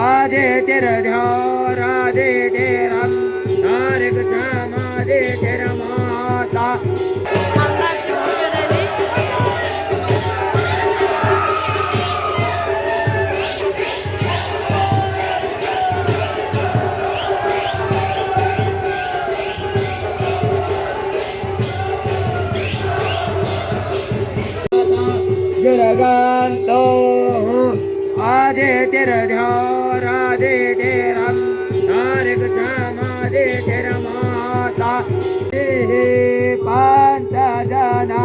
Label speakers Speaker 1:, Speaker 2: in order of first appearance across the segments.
Speaker 1: आदे तेरा ध्यान राधे तेरा तारिक जामादे तेरा माता गिरगांतो आदे तेरा ध्यान राधे तेरा तारिक जामादे तेरा माता पांच जना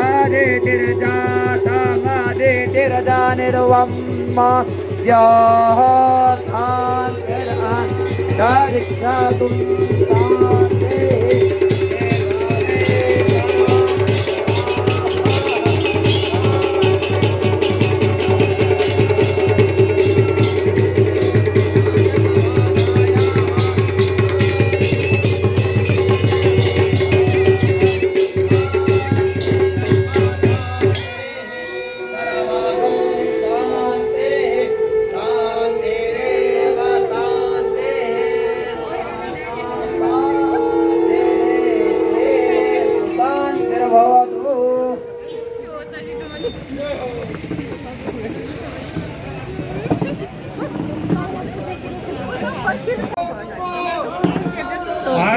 Speaker 1: आदे तेरा जाता मादे तेरा दानिर्वम्मा व्याहान तेरा तारिक जातुम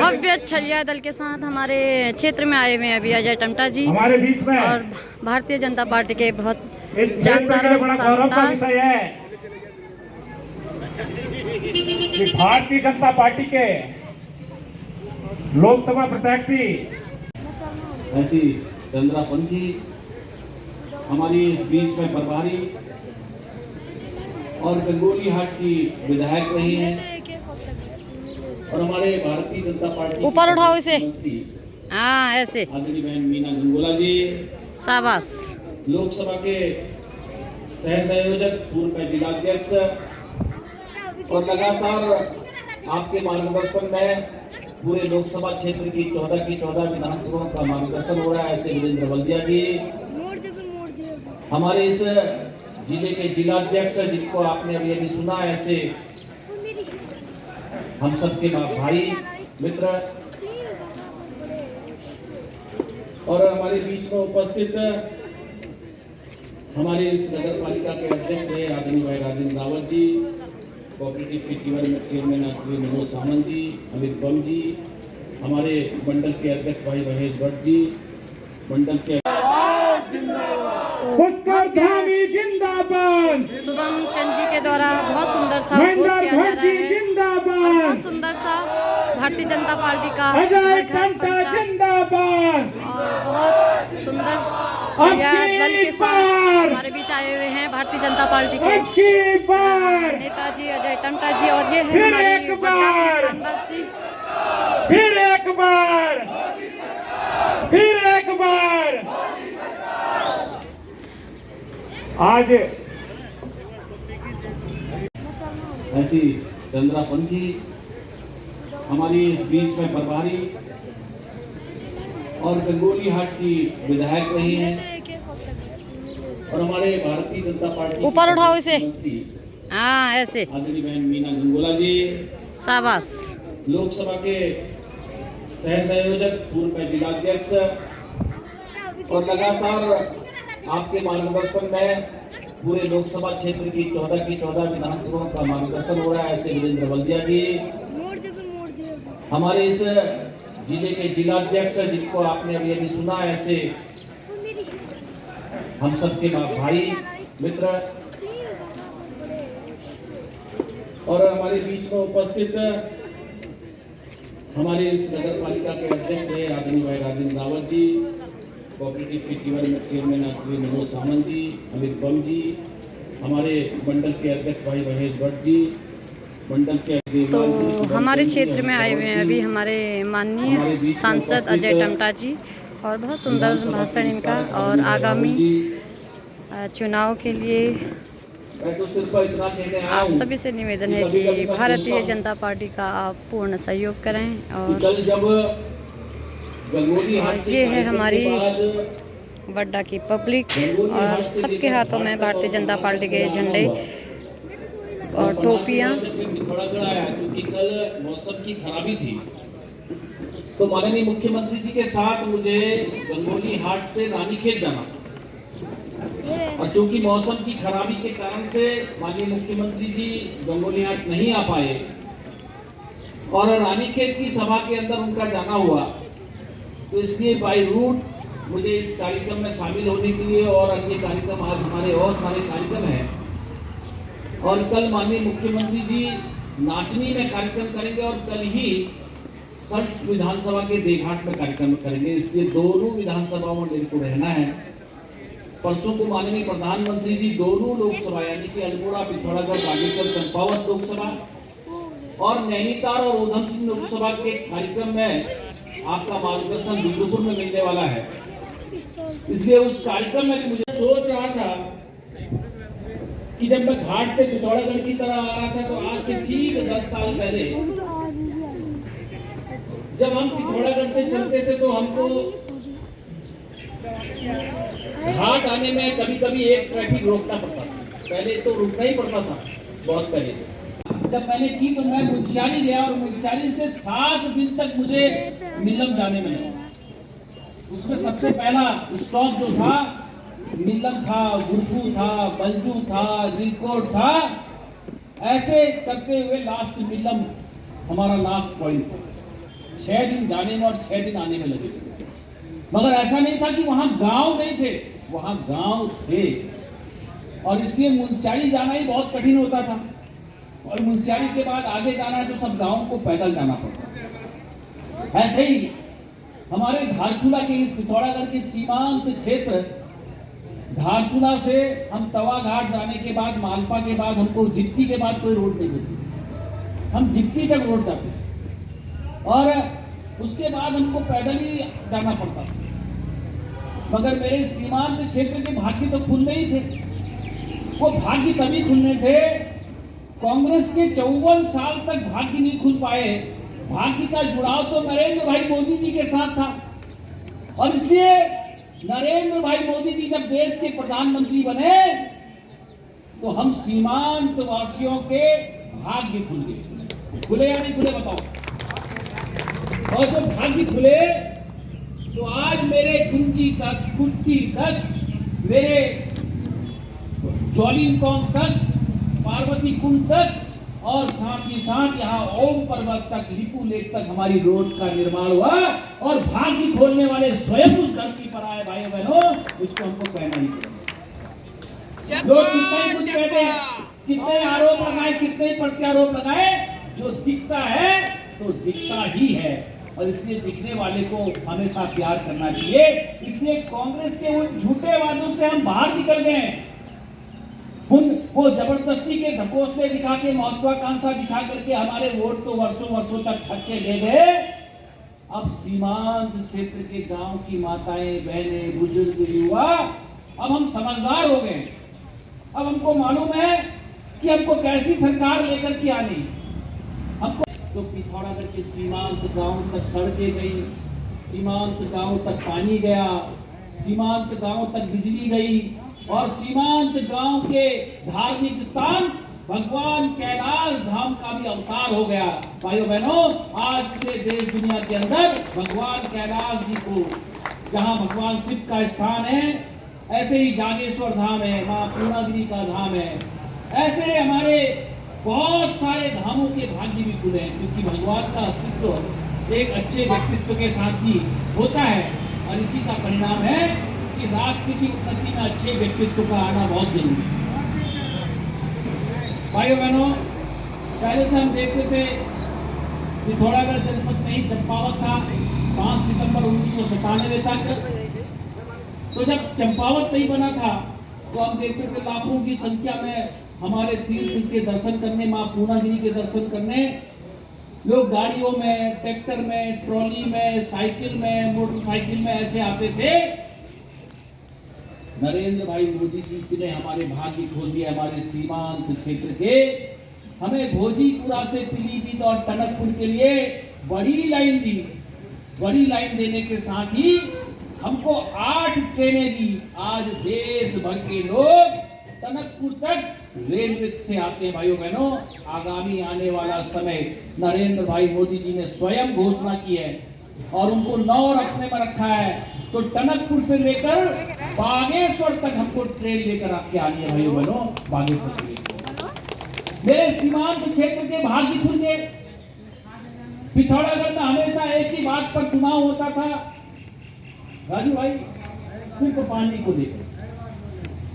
Speaker 2: भव्य छलिया दल के साथ हमारे क्षेत्र में आए हुए हैं अभी अजय टमटा जी
Speaker 3: हमारे बीच में
Speaker 2: और भारतीय जनता पार्टी के बहुत
Speaker 3: इस
Speaker 2: जानदार और
Speaker 3: बड़ा गौरव का
Speaker 2: शानदार
Speaker 3: विषय है कि भारतीय जनता पार्टी के लोकसभा प्रत्याशी
Speaker 4: ऐसी चंद्रापंथी हमारी इस बीच में प्रभारी और गंगोली हाट की विधायक रही हैं और हमारे भारतीय जनता पार्टी
Speaker 2: ऊपर उठाओ इसे। हाँ ऐसे
Speaker 4: आदरणीय बहन मीना गंगोला जी,
Speaker 2: शाबाश।
Speaker 4: लोकसभा के सह संयोजक पूर्व जिलाध्यक्ष और लगातार आपके मार्गदर्शन में पूरे लोकसभा क्षेत्र की 14 विधानसभाओं का मार्गदर्शन हो रहा है ऐसे वीरेंद्र बल्दिया जी, हमारे इस जिले के जिलाध्यक्ष जिनको आपने अभी अभी सुना ऐसे हम सबके भाई मित्र और हमारे बीच में उपस्थित हमारे इस नगर पालिका के अध्यक्ष है आदरणीय भाई राजेंद्र रावत जी, कोऑपरेटिव के चेयरमैन आदरणीय मनोज सामंत जी, अमित बम जी, हमारे मंडल के अध्यक्ष भाई महेश भट्ट जी, मंडल के
Speaker 3: जिंदाबाद
Speaker 2: शुभम चंद जी के द्वारा बहुत सुंदर सा घोष किया जा रहा है। बहुत सुंदर सा भारतीय जनता पार्टी का
Speaker 3: अजय टमटा जिंदाबाद
Speaker 2: और बहुत सुंदर छलिया दल के साथ हमारे बीच आए हुए हैं भारतीय जनता पार्टी के नेताजी अजय टमटा जी और ये है हमारी बड्डा की शानदार सी
Speaker 3: फिर एक बार आज
Speaker 4: ऐसी चंद्रापंथी हमारी इस बीच में प्रभारी और गंगोली हाट की विधायक रही हैं और हमारे भारतीय जनता पार्टी
Speaker 2: ऊपर उठाओ इसे। हाँ ऐसे
Speaker 4: आदरणीय बहन मीना गंगोला जी,
Speaker 2: शाबाश।
Speaker 4: लोकसभा के सह संयोजक पूर्व जिलाध्यक्ष और लगातार आपके मार्गदर्शन में पूरे लोकसभा क्षेत्र की 14 विधानसभाओं का मार्गदर्शन हो रहा है ऐसे वीरेंद्र बल्दिया जी, हमारे इस जिले के जिलाध्यक्ष जिनको आपने अभी अभी सुना ऐसे हम सबके भाई मित्र और हमारे बीच में उपस्थित हमारे इस नगर पालिका के अध्यक्ष है आदरणीय भाई राजेंद्र रावत जी, कोऑपरेटिव के चेयरमैन आदरणीय मनोज सामंत जी, अमित बम जी, हमारे मंडल के अध्यक्ष भाई महेश भट्ट जी, मंडल के
Speaker 2: तो हमारे क्षेत्र में आए हुए हैं अभी हमारे माननीय सांसद अजय टमटा जी और बहुत सुंदर भाषण इनका और आगामी चुनाव के लिए आप सभी से निवेदन है कि भारतीय जनता पार्टी का आप पूर्ण सहयोग करें और ये है हमारी बड्डा की पब्लिक और सबके हाथों में भारतीय जनता पार्टी के झंडे और टोपियाँ।
Speaker 4: जब मैं पिथौरागढ़ आया, क्योंकि कल मौसम की खराबी थी, तो माननीय मुख्यमंत्री जी के साथ मुझे गंगोली हाट से रानीखेत जाना था, और चूंकि मौसम की खराबी के कारण से माननीय मुख्यमंत्री जी गंगोली हाट नहीं आ पाए और रानीखेत की सभा के अंदर उनका जाना हुआ, तो इसलिए बाई रूट मुझे इस कार्यक्रम में शामिल होने के लिए, और अन्य कार्यक्रम आज हमारे और सारे कार्यक्रम हैं, और कल माननीय मुख्यमंत्री जी नाचनी में कार्यक्रम करेंगे और कल ही सल्ट विधानसभा के देघाट में कार्यक्रम करेंगे, इसलिए दोनों विधानसभाओं में मेरे को रहना है। परसों को माननीय प्रधानमंत्री जी दोनों लोकसभा यानी कि अल्मोड़ा, पिथौरागढ़, बागेश्वर, चंपावत लोकसभा और नैनीताल और उधमसिंह लोकसभा के कार्यक्रम में आपका मार्गदर्शन रुद्रपुर में मिलने वाला है। इसलिए उस कार्यक्रम में मुझे सोच रहा था कि जब मैं घाट से पिथौरागढ़ की तरह आ रहा था, तो आज से ठीक 10 साल पहले जब हम पिथौरागढ़ से चलते थे तो हमको घाट आने में कभी कभी एक ट्रैफिक रोकना पड़ता था। पहले तो रुकना ही पड़ता था, बहुत पहले। जब मैंने की तो मैं मुंशियारी गया और मुंशियारी से 7 दिन तक मुझे मिल्लम जाने में लगा। उसमें सबसे पहला स्टॉप जो था मिल्लम था, गुरफू था, बलजू था, जिलकोट था, ऐसे करते हुए लास्ट मिल्लम हमारा लास्ट पॉइंट था। 6 दिन जाने में और 6 दिन आने में लगे। मगर ऐसा नहीं था कि वहां गांव नहीं थे, वहां गांव थे, और इसलिए मुंशियारी जाना ही बहुत कठिन होता था, और मुंशियारी के बाद आगे जाना है तो सब गांव को पैदल जाना पड़ता। ऐसे ही हमारे धारचूला के इस पिथौरागढ़ के सीमांत क्षेत्र धारचूला से हम तवा घाट जाने के बाद, मालपा के बाद, हमको जिप्ती के बाद कोई रोड नहीं मिलती। हम जिप्ती तक रोड जाते और उसके बाद हमको पैदल ही जाना पड़ता। मगर मेरे सीमांत क्षेत्र के भाग्य तो खुलने ही थे। वो भाग्य तभी खुलने थे, कांग्रेस के 54 साल तक भाग्य नहीं खुल पाए। भाग्य का जुड़ाव तो नरेंद्र भाई मोदी जी के साथ था, और इसलिए नरेंद्र भाई मोदी जी जब देश के प्रधानमंत्री बने तो हम सीमांत वासियों के भाग्य खुल गए। खुले या नहीं खुले बताओ? और जब भाग्य खुले तो आज मेरे कुंजी तक, कुट्टी तक, मेरे जौलीनकौन तक, पार्वती कुंड तक, और साथ ही साथ यहाँ ओम पर्वत तक, लिपू लेक तक हमारी रोड का निर्माण हुआ, और भाग्य खोलने वाले स्वयं उस धरती पर आए भाइयों बहनों, उसको हमको कहना ही पड़ेगा। लोग कितना ही कुछ कहते हैं, कितने आरोप लगाए, कितने प्रत्यारोप लगाए, जो दिखता है तो दिखता ही है, और इसलिए दिखने वाले को हमेशा प्यार करना चाहिए। इसलिए कांग्रेस के उन झूठे वादों से हम बाहर निकल गए। वो जबरदस्ती के ढकोसले दिखा के, महत्वाकांक्षा दिखा करके हमारे वोट तो वर्षों वर्षों तक ठग के ले गए। अब सीमांत क्षेत्र के गांव की माताएं, बहनें, बुजुर्ग, युवा, अब हम समझदार हो गए। अब हमको मालूम है कि हमको कैसी सरकार लेकर के आनी। हमको तो पिथौरागढ़ के सीमांत गांव तक सड़कें गई, सीमांत गांव तक पानी गया, सीमांत गांव तक बिजली गई, और सीमांत गांव के धार्मिक स्थान भगवान कैलाश धाम का भी अवतार हो गया। भाइयों बहनों, आज पूरे देश दुनिया के अंदर भगवान कैलाश जी को, जहां भगवान शिव का स्थान है, ऐसे ही जागेश्वर धाम है, मां पूर्णागिरी का धाम है, ऐसे हमारे बहुत सारे धामों के भाग्य भी खुले हैं, क्योंकि भगवान का अस्तित्व एक अच्छे व्यक्तित्व के साथ ही होता है, और इसी का परिणाम है कि राष्ट्र की उन्नति में अच्छे व्यक्तित्व का आना बहुत जरूरी है। भाइयों बहनों, पहले से हम देखते थे पिथौरागढ़ जनपद में ही चंपावत था 5 सितंबर 1997 तक। तो जब चंपावत नहीं बना था तो हम देखते थे लाखों की संख्या में हमारे तीर्थ के दर्शन करने, मां पूर्णागिरी के दर्शन करने लोग गाड़ियों में, ट्रैक्टर में, ट्रॉली में, साइकिल में, मोटरसाइकिल में ऐसे आते थे। नरेंद्र भाई मोदी जी ने हमारे भाग्य खोल दिए। हमारे सीमांत क्षेत्र के हमें भोजीपुरा से पीलीभीत और टनकपुर के लिए बड़ी लाइन दी। बड़ी लाइन देने के साथ ही हमको 8 ट्रेनें दी। आज देश भर के लोग टनकपुर तक रेलवे से आते हैं भाइयों बहनों। आगामी आने वाला समय नरेंद्र भाई मोदी जी ने स्वयं घोषणा की है और उनको 9 रखने में रखा है। तो टनकपुर से लेकर बागेश्वर तक हमको ट्रेन लेकर आके आनी है भाइयों बहनों, बागेश्वर से लेकर। मेरे सीमांत क्षेत्र के भाग्य खुल गए। पिथौरागढ़ में हमेशा एक ही बात पर चुनाव होता था राजू भाई, सिर्फ पानी को लेकर।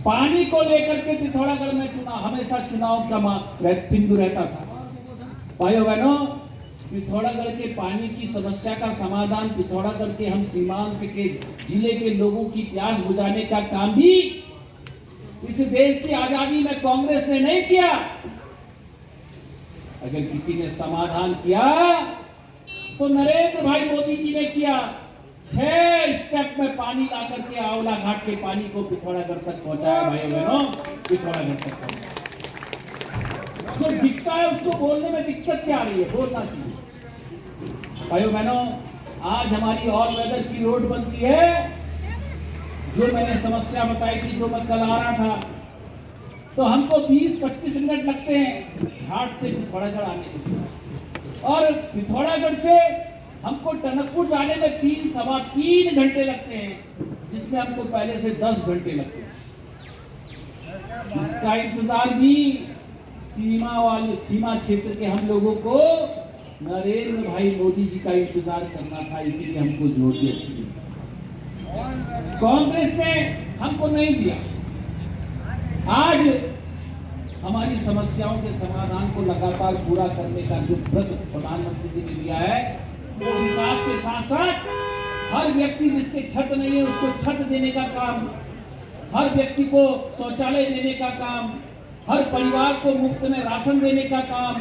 Speaker 4: पानी को लेकर के पिथौरागढ़ में हमेशा चुनाव का बिंदु रहता था। भाइयों बहनों, पिथौरागढ़ के पानी की समस्या का समाधान पिथौरागढ़ के हम सीमांत के जिले के लोगों की प्यास बुझाने का काम भी इस देश की आजादी में कांग्रेस ने नहीं किया। अगर किसी ने समाधान किया तो नरेंद्र भाई मोदी जी ने किया। 6 स्टेप में पानी ला करके आंवला घाट के पानी को पिथौरागढ़ तक पहुंचाया भाइयों बहनों, पिथौरागढ़ तक पहुंचाया। जो दिखता है उसको बोलने में दिक्कत क्या आ रही है, बोलना चाहिए। भाइयों बहनों, आज हमारी ऑल वेदर की रोड बनती है। जो मैंने समस्या बताई थी, जो मैं कल आ रहा था, तो हमको 20-25 मिनट लगते हैं घाट से पिथौरागढ़ आने के, और पिथौरागढ़ से हमको टनकपुर जाने में 3-3.25 घंटे लगते हैं, जिसमें हमको पहले से 10 घंटे लगते हैं। इसका इंतजार भी सीमा क्षेत्र के हम लोगों को नरेंद्र भाई मोदी जी का इंतजार करना था, इसीलिए हमको जोर दिया। कांग्रेस ने हमको नहीं दिया। आज हमारी समस्याओं के समाधान को लगातार पूरा करने का जो व्रत प्रधानमंत्री जी ने लिया है, वो विकास के साथ साथ हर व्यक्ति जिसके छत नहीं है उसको छत देने का काम, हर व्यक्ति को शौचालय देने का काम, हर परिवार को मुफ्त में राशन देने का काम,